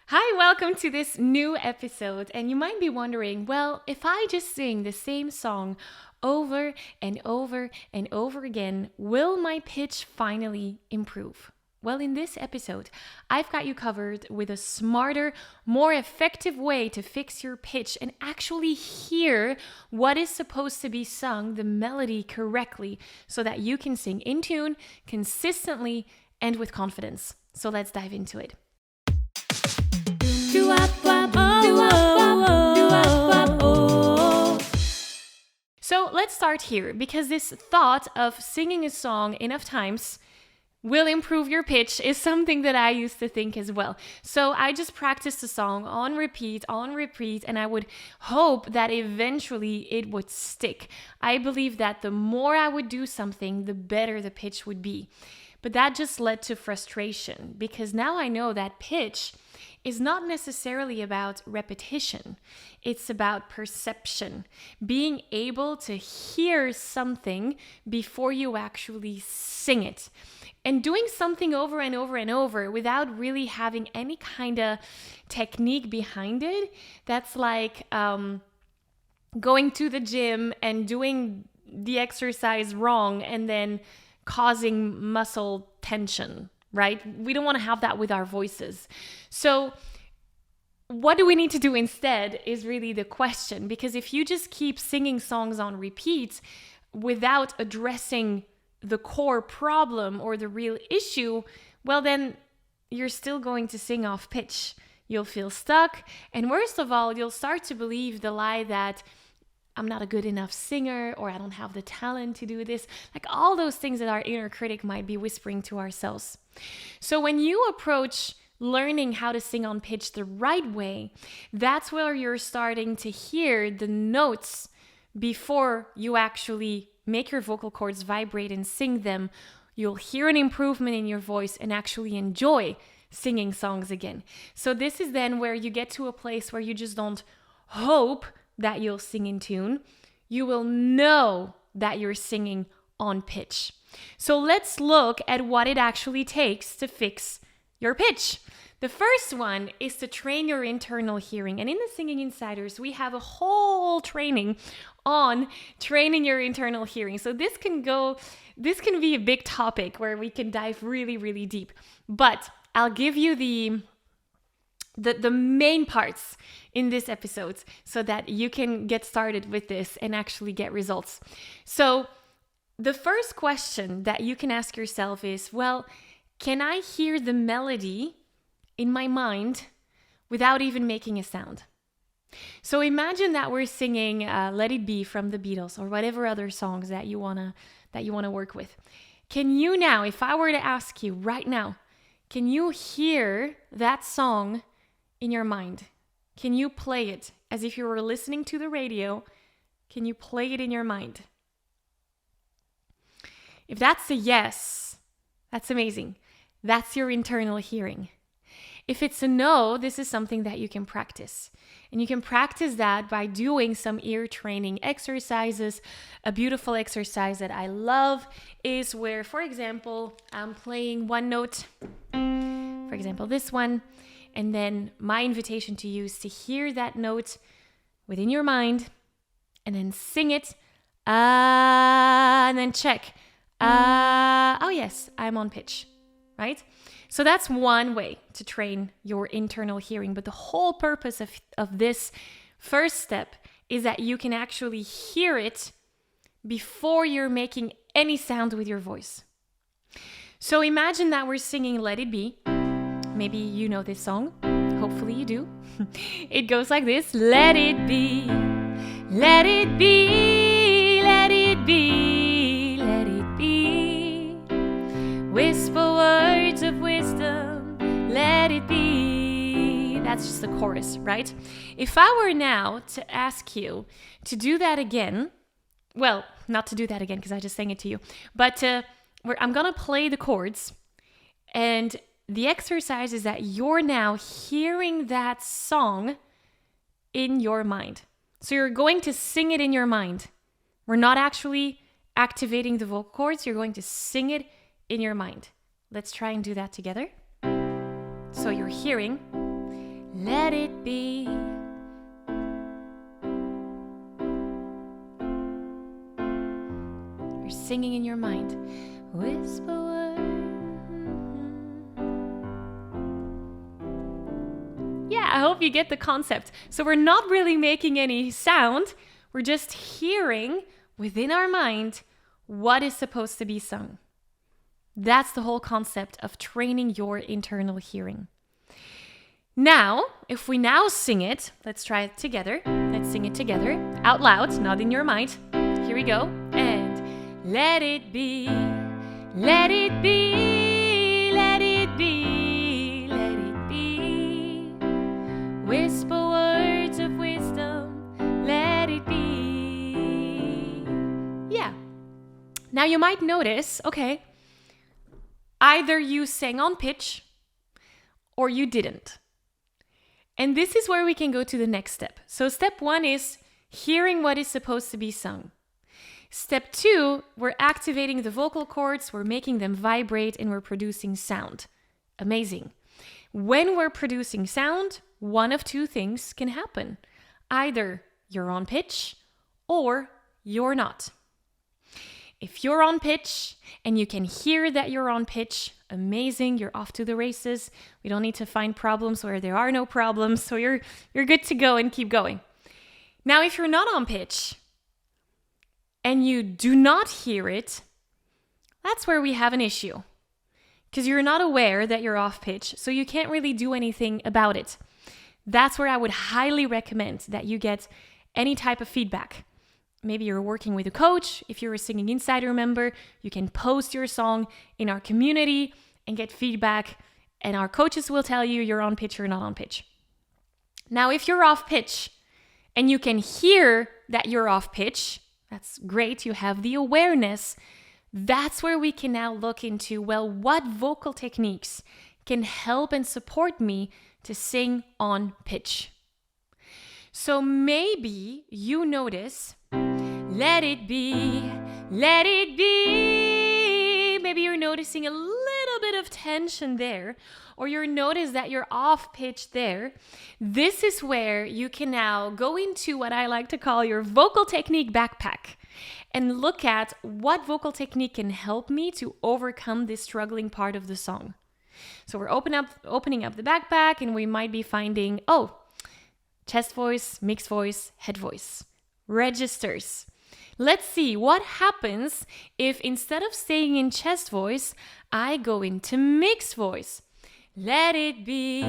Hi, welcome to this new episode. And you might be wondering, well, if I just sing the same song over and over and over again, will my pitch finally improve? Well, in this episode, I've got you covered with a smarter, more effective way to fix your pitch and actually hear what is supposed to be sung, the melody correctly, so that you can sing in tune, consistently, and with confidence. So let's dive into it. So let's start here, because this thought of singing a song enough times will improve your pitch is something that I used to think as well. So I just practiced the song on repeat, and I would hope that eventually it would stick. I believe that the more I would do something, the better the pitch would be. But that just led to frustration, because now I know that pitch is not necessarily about repetition. It's about perception, being able to hear something before you actually sing it. And doing something over and over and over without really having any kind of technique behind it, that's like going to the gym and doing the exercise wrong and then causing muscle tension, right? We don't want to have that with our voices. So what do we need to do instead is really the question, because if you just keep singing songs on repeat without addressing the core problem or the real issue, well, then you're still going to sing off pitch. You'll feel stuck. And worst of all, you'll start to believe the lie that I'm not a good enough singer, or I don't have the talent to do this. Like all those things that our inner critic might be whispering to ourselves. So when you approach learning how to sing on pitch the right way, that's where you're starting to hear the notes before you actually make your vocal cords vibrate and sing them. You'll hear an improvement in your voice and actually enjoy singing songs again. So this is then where you get to a place where you just don't hope that you'll sing in tune. You will know that you're singing on pitch. So let's look at what it actually takes to fix your pitch. The first one is to train your internal hearing. And in the Singing Insiders, we have a whole training on training your internal hearing. So this can be a big topic where we can dive really, really deep. But I'll give you the main parts in this episode so that you can get started with this and actually get results. So the first question that you can ask yourself is, well, can I hear the melody in my mind without even making a sound? So imagine that we're singing Let It Be from the Beatles, or whatever other songs that you wanna work with. Can you now, if I were to ask you right now, can you hear that song in your mind? Can you play it as if you were listening to the radio? Can you play it in your mind? If that's a yes, that's amazing. That's your internal hearing. If it's a no, this is something that you can practice. And you can practice that by doing some ear training exercises. A beautiful exercise that I love is where, for example, I'm playing one note, for example, this one, and then my invitation to you is to hear that note within your mind and then sing it, and then check, oh yes, I'm on pitch, right? So that's one way to train your internal hearing. But the whole purpose of this first step is that you can actually hear it before you're making any sound with your voice. So imagine that we're singing Let It Be. Maybe you know this song. Hopefully you do. It goes like this. Let it be, let it be, let it be, let it be. Whisper words of wisdom, let it be. That's just the chorus, right? If I were now to ask you to do that again, well, not to do that again because I just sang it to you, but I'm going to play the chords, and the exercise is that you're now hearing that song in your mind. So you're going to sing it in your mind. We're not actually activating the vocal cords. You're going to sing it in your mind. Let's try and do that together. So you're hearing, let it be. You're singing in your mind. Whisper words. Yeah, I hope you get the concept. So we're not really making any sound. We're just hearing within our mind what is supposed to be sung. That's the whole concept of training your internal hearing. Now, if we now sing it, let's try it together. Let's sing it together, out loud, not in your mind. Here we go. And let it be, let it be, let it be, let it be. Whisper words of wisdom, let it be. Yeah. Now you might notice, okay, either you sang on pitch or you didn't. And this is where we can go to the next step. So step 1 is hearing what is supposed to be sung. Step 2, we're activating the vocal cords, we're making them vibrate, and we're producing sound. Amazing. When we're producing sound, one of two things can happen. Either you're on pitch or you're not. If you're on pitch and you can hear that you're on pitch, amazing, you're off to the races. We don't need to find problems where there are no problems, so you're good to go and keep going. Now, if you're not on pitch and you do not hear it, that's where we have an issue. Because you're not aware that you're off pitch, so you can't really do anything about it. That's where I would highly recommend that you get any type of feedback. Maybe you're working with a coach. If you're a Singing Insider member, you can post your song in our community and get feedback, and our coaches will tell you you're on pitch or not on pitch. Now, if you're off pitch and you can hear that you're off pitch, that's great. You have the awareness. That's where we can now look into, well, what vocal techniques can help and support me to sing on pitch? So maybe you notice, let it be, let it be. Maybe you're noticing a little bit of tension there, or you notice that you're off pitch there. This is where you can now go into what I like to call your vocal technique backpack and look at what vocal technique can help me to overcome this struggling part of the song. So we're opening up the backpack, and we might be finding, chest voice, mixed voice, head voice, registers. Let's see what happens if instead of staying in chest voice, I go into mixed voice. Let it be,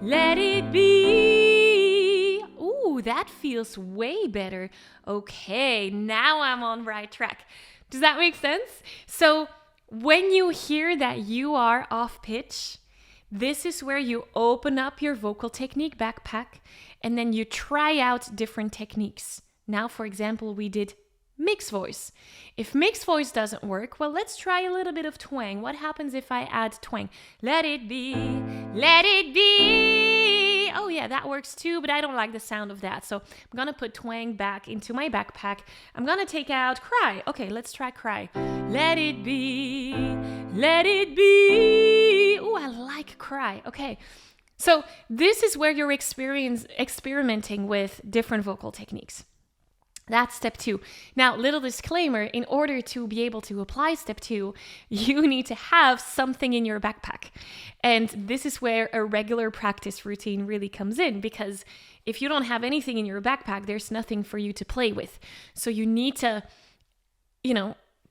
let it be. Ooh, that feels way better. Okay, now I'm on the right track. Does that make sense? So when you hear that you are off pitch, this is where you open up your vocal technique backpack and then you try out different techniques. Now, for example, we did mixed voice. If mixed voice doesn't work, well, let's try a little bit of twang. What happens if I add twang? Let it be, let it be. Oh yeah, that works too, but I don't like the sound of that. So I'm gonna put twang back into my backpack. I'm gonna take out cry. Okay, let's try cry. Let it be, let it be. Oh, I like cry. Okay. So this is where you're experimenting with different vocal techniques. That's step 2. Now, little disclaimer, in order to be able to apply step 2, you need to have something in your backpack. And this is where a regular practice routine really comes in, because if you don't have anything in your backpack, there's nothing for you to play with. So you need to,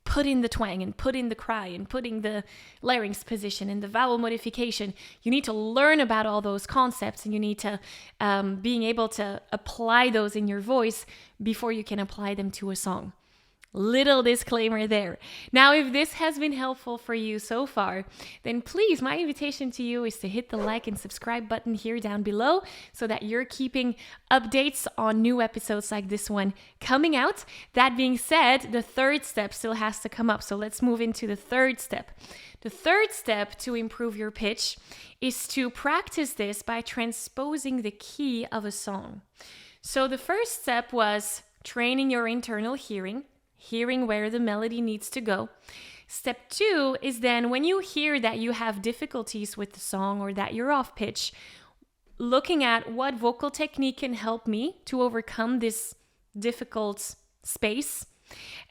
put in the twang and put in the cry and put in the larynx position and the vowel modification. You need to learn about all those concepts, and you need to being able to apply those in your voice before you can apply them to a song. Little disclaimer there. Now, if this has been helpful for you so far, then please, my invitation to you is to hit the like and subscribe button here down below so that you're keeping updates on new episodes like this one coming out. That being said, the third step still has to come up. So let's move into the third step. The third step to improve your pitch is to practice this by transposing the key of a song. So the first step was training your internal hearing where the melody needs to go. Step 2 is then when you hear that you have difficulties with the song or that you're off pitch, looking at what vocal technique can help me to overcome this difficult space.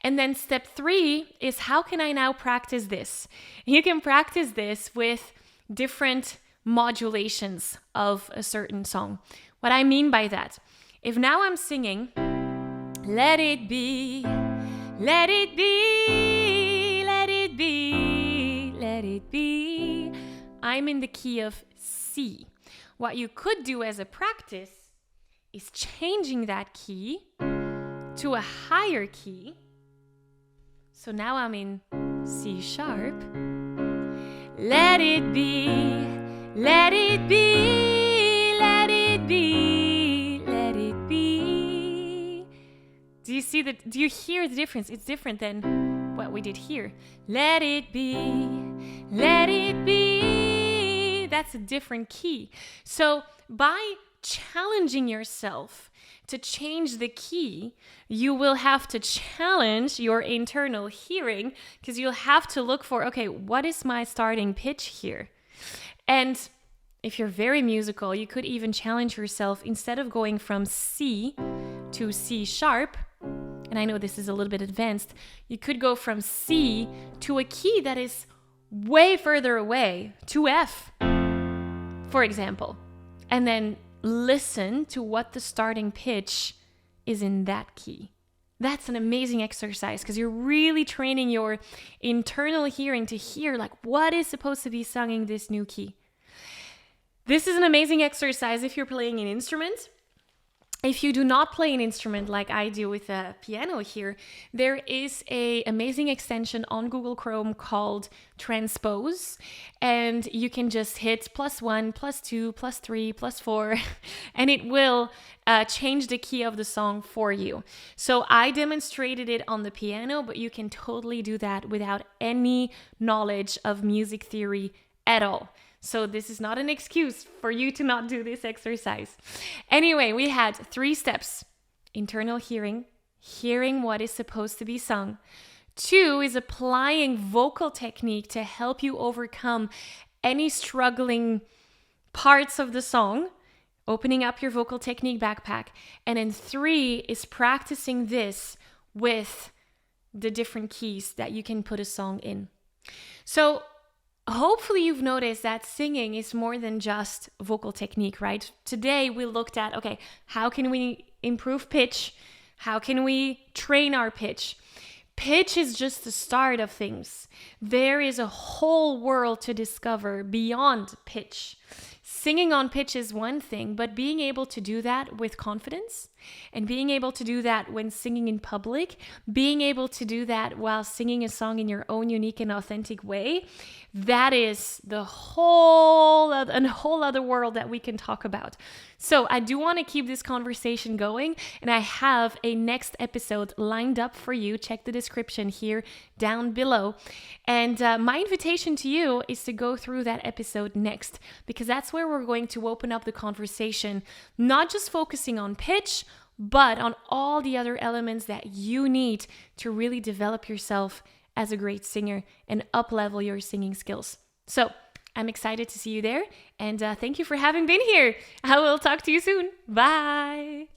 And then step 3 is, how can I now practice this? You can practice this with different modulations of a certain song. What I mean by that, if now I'm singing, let it be, let it be, let it be, let it be, I'm in the key of C. What you could do as a practice is changing that key to a higher key. So now I'm in C sharp. Let it be, let it be, let it be, let it be. Do you see that? Do you hear the difference? It's different than what we did here. Let it be, let it be. That's a different key. So by challenging yourself to change the key, you will have to challenge your internal hearing, because you'll have to look for, okay, what is my starting pitch here? And if you're very musical, you could even challenge yourself, instead of going from C to C sharp, and I know this is a little bit advanced, you could go from C to a key that is way further away, to F, for example, and then listen to what the starting pitch is in that key. That's an amazing exercise, because you're really training your internal hearing to hear, like, what is supposed to be sung in this new key. This is an amazing exercise if you're playing an instrument. If you do not play an instrument like I do with a piano here, there is an amazing extension on Google Chrome called Transpose, and you can just hit +1, +2, +3, +4, and it will change the key of the song for you. So I demonstrated it on the piano, but you can totally do that without any knowledge of music theory at all. So this is not an excuse for you to not do this exercise. Anyway, we had 3 steps. Internal hearing, hearing what is supposed to be sung. 2 is applying vocal technique to help you overcome any struggling parts of the song, opening up your vocal technique backpack. And then 3 is practicing this with the different keys that you can put a song in. So hopefully you've noticed that singing is more than just vocal technique, right? Today we looked at, okay, how can we improve pitch? How can we train our pitch? Pitch is just the start of things. There is a whole world to discover beyond pitch. Singing on pitch is one thing, but being able to do that with confidence, and being able to do that when singing in public, being able to do that while singing a song in your own unique and authentic way, that is a whole other world that we can talk about. So I do want to keep this conversation going, and I have a next episode lined up for you. Check the description here down below. And my invitation to you is to go through that episode next, because that's where we're going to open up the conversation, not just focusing on pitch, but on all the other elements that you need to really develop yourself as a great singer and up-level your singing skills. So I'm excited to see you there, and thank you for having been here. I will talk to you soon. Bye.